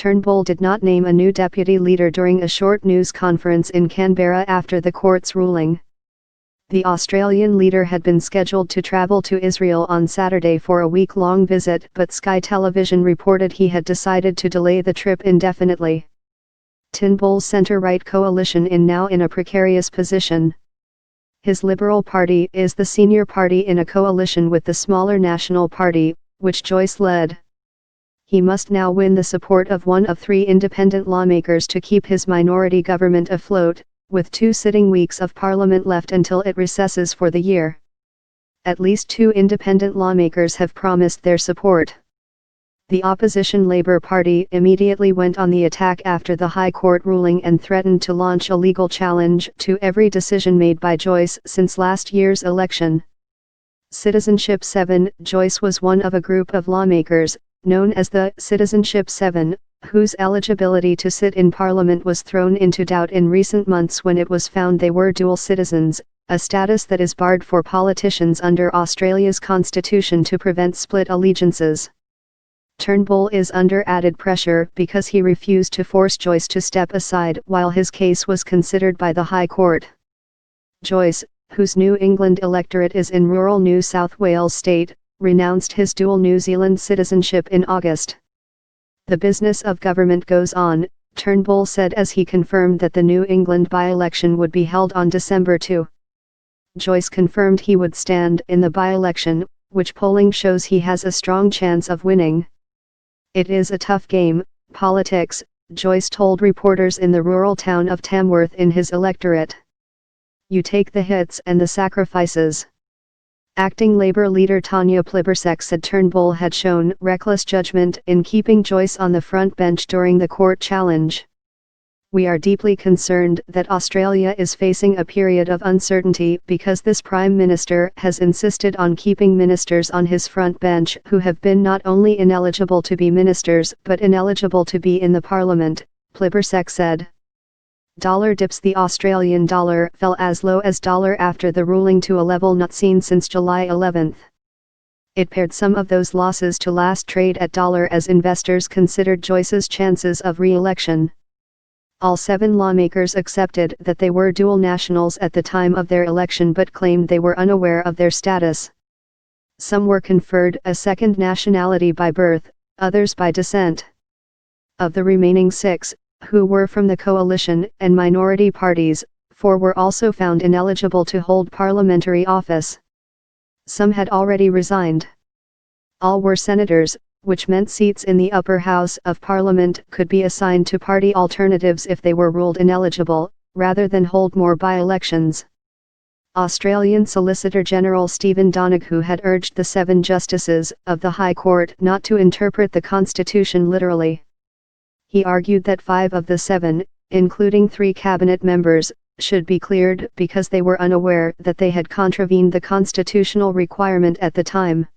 Turnbull did not name a new deputy leader during a short news conference in Canberra after the court's ruling. The Australian leader had been scheduled to travel to Israel on Saturday for a week-long visit, but Sky Television reported he had decided to delay the trip indefinitely. Turnbull's centre-right coalition is now in a precarious position. His Liberal Party is the senior party in a coalition with the smaller National Party, which Joyce led. He must now win the support of one of three independent lawmakers to keep his minority government afloat, with 2 sitting weeks of Parliament left until it recesses for the year. At least 2 independent lawmakers have promised their support. The opposition Labour Party immediately went on the attack after the High Court ruling and threatened to launch a legal challenge to every decision made by Joyce since last year's election. Citizenship 7, Joyce was one of a group of lawmakers, known as the Citizenship 7, whose eligibility to sit in Parliament was thrown into doubt in recent months when it was found they were dual citizens, a status that is barred for politicians under Australia's constitution to prevent split allegiances. Turnbull is under added pressure because he refused to force Joyce to step aside while his case was considered by the High Court. Joyce, whose New England electorate is in rural New South Wales state, renounced his dual New Zealand citizenship in August. "The business of government goes on," Turnbull said as he confirmed that the New England by-election would be held on December 2. Joyce confirmed he would stand in the by-election, which polling shows he has a strong chance of winning. "It is a tough game, politics," Joyce told reporters in the rural town of Tamworth in his electorate. "You take the hits and the sacrifices." Acting Labour leader Tanya Plibersek said Turnbull had shown reckless judgment in keeping Joyce on the front bench during the court challenge. "We are deeply concerned that Australia is facing a period of uncertainty because this Prime Minister has insisted on keeping ministers on his front bench who have been not only ineligible to be ministers but ineligible to be in the Parliament," Plibersek said. Dollar dips. The Australian dollar fell as low as $1 after the ruling to a level not seen since July 11. It pared some of those losses to last trade at $1 as investors considered Joyce's chances of re-election. All 7 lawmakers accepted that they were dual nationals at the time of their election but claimed they were unaware of their status. Some were conferred a second nationality by birth, others by descent. Of the remaining 6, who were from the coalition and minority parties, 4 were also found ineligible to hold parliamentary office. Some had already resigned. All were senators, which meant seats in the upper house of Parliament could be assigned to party alternatives if they were ruled ineligible, rather than hold more by-elections. Australian Solicitor General Stephen Donoghue had urged the 7 justices of the High Court not to interpret the Constitution literally. He argued that 5 of the 7, including 3 cabinet members, should be cleared because they were unaware that they had contravened the constitutional requirement at the time.